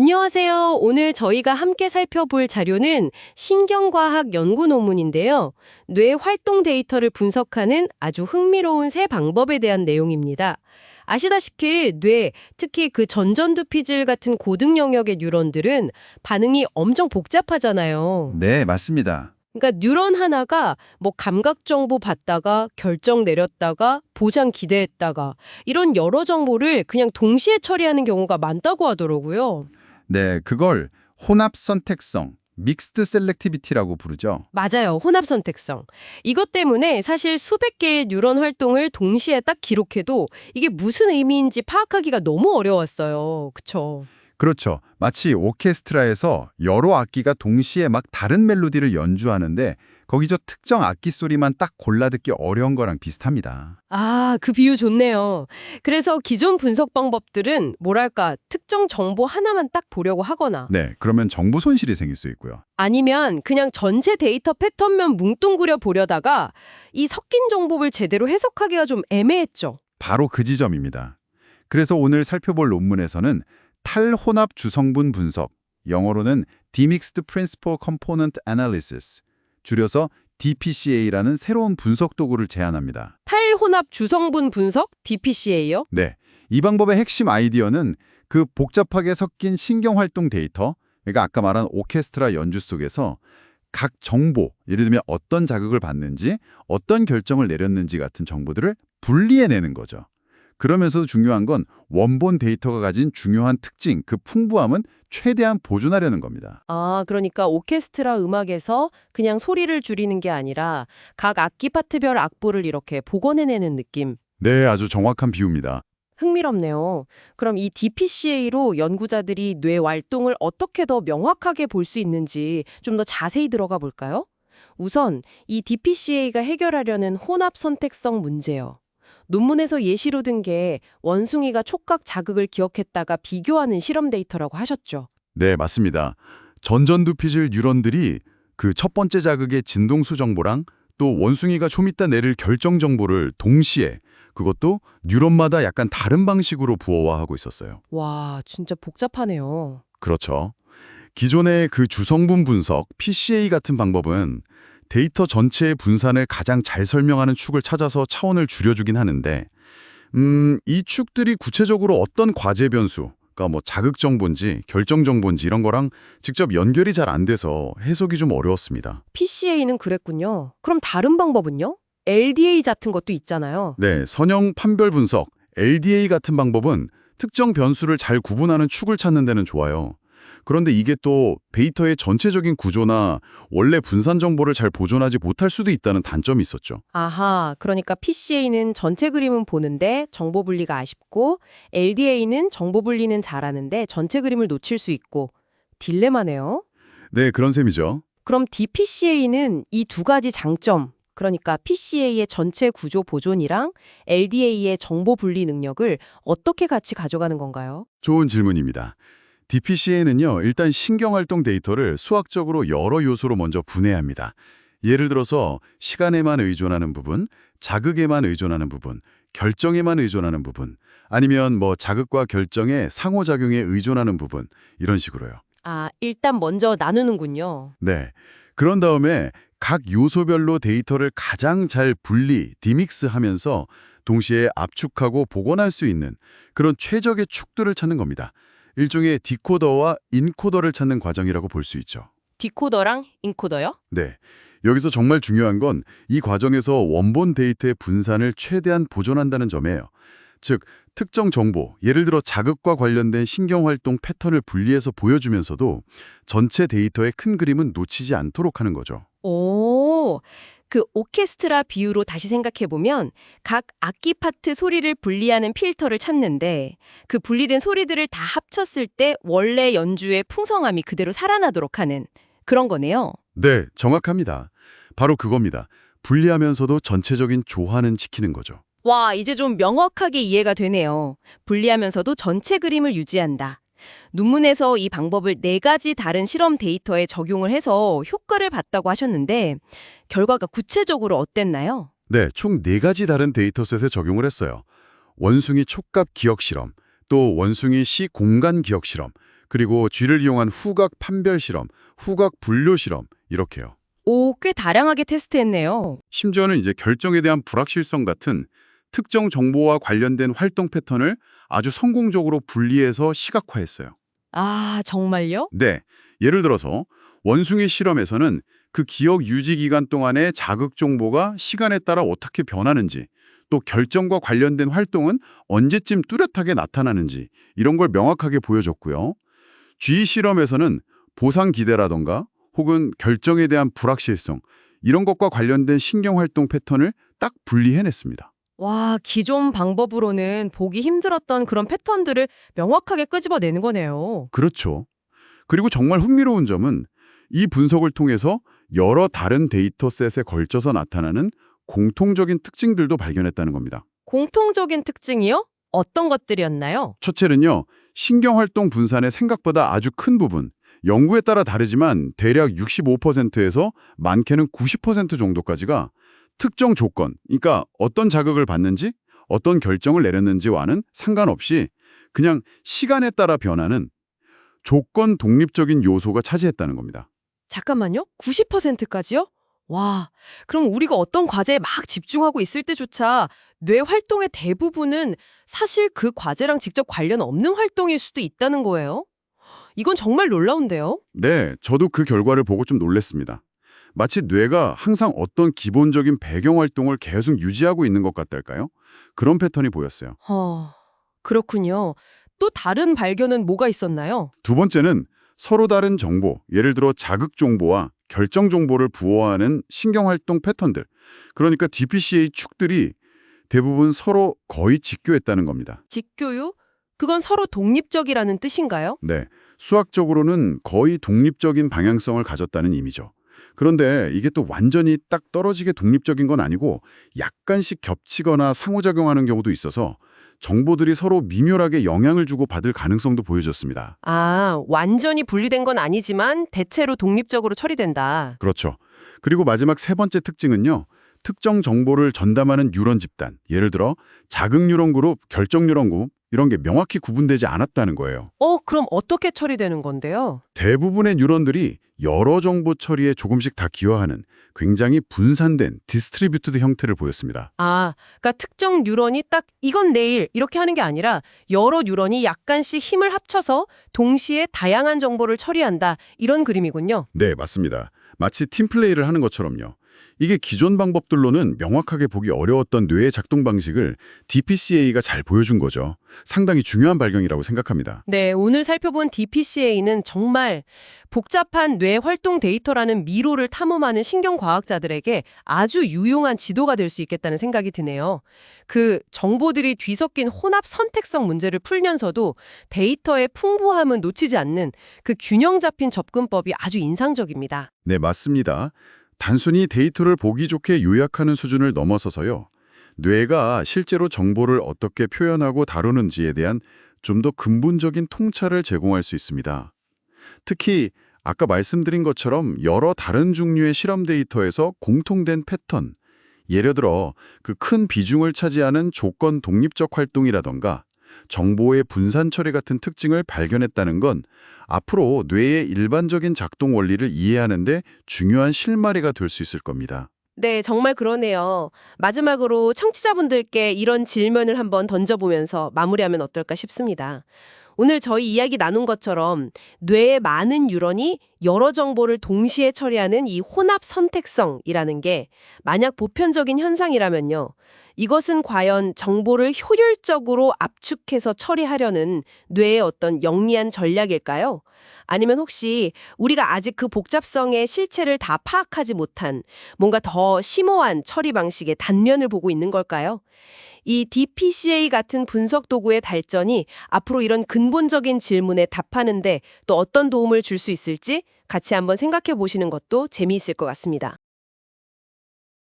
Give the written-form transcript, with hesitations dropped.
안녕하세요. 오늘 저희가 함께 살펴볼 자료는 신경과학 연구 논문인데요. 뇌 활동 데이터를 분석하는 아주 흥미로운 새 방법에 대한 내용입니다. 아시다시피 뇌, 특히 그 전전두피질 같은 고등 영역의 뉴런들은 반응이 엄청 복잡하잖아요. 네, 맞습니다. 그러니까 뉴런 하나가 뭐 감각 정보 받다가 결정 내렸다가 보장 기대했다가 이런 여러 정보를 그냥 동시에 처리하는 경우가 많다고 하더라고요. 네, 그걸 혼합 선택성, 믹스드 셀렉티비티라고 부르죠. 맞아요. 혼합 선택성. 이것 때문에 사실 수백 개의 뉴런 활동을 동시에 딱 기록해도 이게 무슨 의미인지 파악하기가 너무 어려웠어요. 그쵸? 그렇죠. 마치 오케스트라에서 여러 악기가 동시에 막 다른 멜로디를 연주하는데 거기서 특정 악기 소리만 딱 골라 듣기 어려운 거랑 비슷합니다. 아, 그 비유 좋네요. 그래서 기존 분석 방법들은 뭐랄까, 특정 정보 하나만 딱 보려고 하거나 네, 그러면 정보 손실이 생길 수 있고요. 아니면 그냥 전체 데이터 패턴만 뭉뚱그려 보려다가 이 섞인 정보를 제대로 해석하기가 좀 애매했죠. 바로 그 지점입니다. 그래서 오늘 살펴볼 논문에서는 탈혼합 주성분 분석, 영어로는 Demixed Principal Component Analysis, 줄여서 DPCA라는 새로운 분석 도구를 제안합니다. 탈혼합 주성분 분석, DPCA요? 네, 이 방법의 핵심 아이디어는 그 복잡하게 섞인 신경활동 데이터, 그러니까 아까 말한 오케스트라 연주 속에서 각 정보, 예를 들면 어떤 자극을 받는지, 어떤 결정을 내렸는지 같은 정보들을 분리해내는 거죠. 그러면서도 중요한 건 원본 데이터가 가진 중요한 특징, 그 풍부함은 최대한 보존하려는 겁니다. 아, 그러니까 오케스트라 음악에서 그냥 소리를 줄이는 게 아니라 각 악기 파트별 악보를 이렇게 복원해내는 느낌. 네, 아주 정확한 비유입니다. 흥미롭네요. 그럼 이 DPCA로 연구자들이 뇌 활동을 어떻게 더 명확하게 볼 수 있는지 좀 더 자세히 들어가 볼까요? 우선 이 DPCA가 해결하려는 혼합 선택성 문제요. 논문에서 예시로 든 게 원숭이가 촉각 자극을 기억했다가 비교하는 실험 데이터라고 하셨죠. 네, 맞습니다. 전전두피질 뉴런들이 그 첫 번째 자극의 진동수 정보랑 또 원숭이가 좀 이따 내릴 결정 정보를 동시에 그것도 뉴런마다 약간 다른 방식으로 부호화하고 있었어요. 와, 진짜 복잡하네요. 그렇죠. 기존의 그 주성분 분석, PCA 같은 방법은 데이터 전체의 분산을 가장 잘 설명하는 축을 찾아서 차원을 줄여주긴 하는데 이 축들이 구체적으로 어떤 과제 변수, 그러니까 뭐 자극 정보인지 결정 정보인지 이런 거랑 직접 연결이 잘 안 돼서 해석이 좀 어려웠습니다. PCA는 그랬군요. 그럼 다른 방법은요? LDA 같은 것도 있잖아요. 네, 선형 판별 분석, LDA 같은 방법은 특정 변수를 잘 구분하는 축을 찾는 데는 좋아요. 그런데 이게 또 데이터의 전체적인 구조나 원래 분산 정보를 잘 보존하지 못할 수도 있다는 단점이 있었죠. 아하, 그러니까 PCA는 전체 그림은 보는데 정보 분리가 아쉽고 LDA는 정보 분리는 잘하는데 전체 그림을 놓칠 수 있고 딜레마네요. 네, 그런 셈이죠. 그럼 DPCA는 이 두 가지 장점, 그러니까 PCA의 전체 구조 보존이랑 LDA의 정보 분리 능력을 어떻게 같이 가져가는 건가요? 좋은 질문입니다. DPCA는요, 일단 신경활동 데이터를 수학적으로 여러 요소로 먼저 분해합니다. 예를 들어서 시간에만 의존하는 부분, 자극에만 의존하는 부분, 결정에만 의존하는 부분, 아니면 뭐 자극과 결정의 상호작용에 의존하는 부분, 이런 식으로요. 아, 일단 먼저 나누는군요. 네. 그런 다음에 각 요소별로 데이터를 가장 잘 분리, 디믹스하면서 동시에 압축하고 복원할 수 있는 그런 최적의 축들을 찾는 겁니다. 일종의 디코더와 인코더를 찾는 과정이라고 볼 수 있죠. 디코더랑 인코더요? 네. 여기서 정말 중요한 건 이 과정에서 원본 데이터의 분산을 최대한 보존한다는 점이에요. 즉, 특정 정보, 예를 들어 자극과 관련된 신경활동 패턴을 분리해서 보여주면서도 전체 데이터의 큰 그림은 놓치지 않도록 하는 거죠. 오, 그 오케스트라 비유로 다시 생각해보면 각 악기 파트 소리를 분리하는 필터를 찾는데 그 분리된 소리들을 다 합쳤을 때 원래 연주의 풍성함이 그대로 살아나도록 하는 그런 거네요. 네, 정확합니다. 바로 그겁니다. 분리하면서도 전체적인 조화는 지키는 거죠. 와, 이제 좀 명확하게 이해가 되네요. 분리하면서도 전체 그림을 유지한다. 논문에서 이 방법을 4가지 다른 실험 데이터에 적용을 해서 효과를 봤다고 하셨는데 결과가 구체적으로 어땠나요? 네, 총 4가지 다른 데이터셋에 적용을 했어요. 원숭이 촉각 기억 실험, 또 원숭이 시 공간 기억 실험, 그리고 쥐를 이용한 후각 판별 실험, 후각 분류 실험 이렇게요. 오, 꽤 다양하게 테스트했네요. 심지어는 이제 결정에 대한 불확실성 같은 특정 정보와 관련된 활동 패턴을 아주 성공적으로 분리해서 시각화했어요. 아, 정말요? 네, 예를 들어서 원숭이 실험에서는 그 기억 유지 기간 동안의 자극 정보가 시간에 따라 어떻게 변하는지, 또 결정과 관련된 활동은 언제쯤 뚜렷하게 나타나는지 이런 걸 명확하게 보여줬고요. 쥐 실험에서는 보상 기대라던가 혹은 결정에 대한 불확실성 이런 것과 관련된 신경 활동 패턴을 딱 분리해냈습니다. 와, 기존 방법으로는 보기 힘들었던 그런 패턴들을 명확하게 끄집어내는 거네요. 그렇죠. 그리고 정말 흥미로운 점은 이 분석을 통해서 여러 다른 데이터셋에 걸쳐서 나타나는 공통적인 특징들도 발견했다는 겁니다. 공통적인 특징이요? 어떤 것들이었나요? 첫째는요, 신경활동 분산의 생각보다 아주 큰 부분, 연구에 따라 다르지만 대략 65%에서 많게는 90% 정도까지가 특정 조건, 그러니까 어떤 자극을 받는지, 어떤 결정을 내렸는지와는 상관없이 그냥 시간에 따라 변하는 조건 독립적인 요소가 차지했다는 겁니다. 잠깐만요. 90%까지요? 와, 그럼 우리가 어떤 과제에 막 집중하고 있을 때조차 뇌 활동의 대부분은 사실 그 과제랑 직접 관련 없는 활동일 수도 있다는 거예요? 이건 정말 놀라운데요? 네, 저도 그 결과를 보고 좀 놀랐습니다. 마치 뇌가 항상 어떤 기본적인 배경 활동을 계속 유지하고 있는 것 같달까요? 그런 패턴이 보였어요. 그렇군요. 또 다른 발견은 뭐가 있었나요? 두 번째는 서로 다른 정보, 예를 들어 자극 정보와 결정 정보를 부호하는 신경활동 패턴들, 그러니까 DPCA 축들이 대부분 서로 거의 직교했다는 겁니다. 직교요? 그건 서로 독립적이라는 뜻인가요? 네, 수학적으로는 거의 독립적인 방향성을 가졌다는 의미죠. 그런데 이게 또 완전히 딱 떨어지게 독립적인 건 아니고 약간씩 겹치거나 상호작용하는 경우도 있어서 정보들이 서로 미묘하게 영향을 주고 받을 가능성도 보여졌습니다. 아, 완전히 분리된 건 아니지만 대체로 독립적으로 처리된다. 그렇죠. 그리고 마지막 세 번째 특징은요. 특정 정보를 전담하는 뉴런 집단, 예를 들어 자극 뉴런 그룹, 결정 뉴런 그룹 이런 게 명확히 구분되지 않았다는 거예요. 그럼 어떻게 처리되는 건데요? 대부분의 뉴런들이 여러 정보 처리에 조금씩 다 기여하는 굉장히 분산된 디스트리뷰티드 형태를 보였습니다. 아, 그러니까 특정 뉴런이 딱 이건 내일 이렇게 하는 게 아니라 여러 뉴런이 약간씩 힘을 합쳐서 동시에 다양한 정보를 처리한다. 이런 그림이군요. 네, 맞습니다. 마치 팀플레이를 하는 것처럼요. 이게 기존 방법들로는 명확하게 보기 어려웠던 뇌의 작동 방식을 DPCA가 잘 보여준 거죠. 상당히 중요한 발견이라고 생각합니다. 네, 오늘 살펴본 DPCA는 정말 복잡한 뇌 활동 데이터라는 미로를 탐험하는 신경과학자들에게 아주 유용한 지도가 될 수 있겠다는 생각이 드네요. 그 정보들이 뒤섞인 혼합 선택성 문제를 풀면서도 데이터의 풍부함은 놓치지 않는 그 균형 잡힌 접근법이 아주 인상적입니다. 네, 맞습니다. 단순히 데이터를 보기 좋게 요약하는 수준을 넘어서서요. 뇌가 실제로 정보를 어떻게 표현하고 다루는지에 대한 좀 더 근본적인 통찰을 제공할 수 있습니다. 특히 아까 말씀드린 것처럼 여러 다른 종류의 실험 데이터에서 공통된 패턴, 예를 들어 그 큰 비중을 차지하는 조건 독립적 활동이라던가 정보의 분산 처리 같은 특징을 발견했다는 건 앞으로 뇌의 일반적인 작동 원리를 이해하는 데 중요한 실마리가 될 수 있을 겁니다. 네, 정말 그러네요. 마지막으로 청취자분들께 이런 질문을 한번 던져보면서 마무리하면 어떨까 싶습니다. 오늘 저희 이야기 나눈 것처럼 뇌의 많은 뉴런이 여러 정보를 동시에 처리하는 이 혼합 선택성이라는 게 만약 보편적인 현상이라면요. 이것은 과연 정보를 효율적으로 압축해서 처리하려는 뇌의 어떤 영리한 전략일까요? 아니면 혹시 우리가 아직 그 복잡성의 실체를 다 파악하지 못한 뭔가 더 심오한 처리 방식의 단면을 보고 있는 걸까요? 이 DPCA 같은 분석 도구의 발전이 앞으로 이런 근본적인 질문에 답하는데 또 어떤 도움을 줄 수 있을지 같이 한번 생각해 보시는 것도 재미있을 것 같습니다.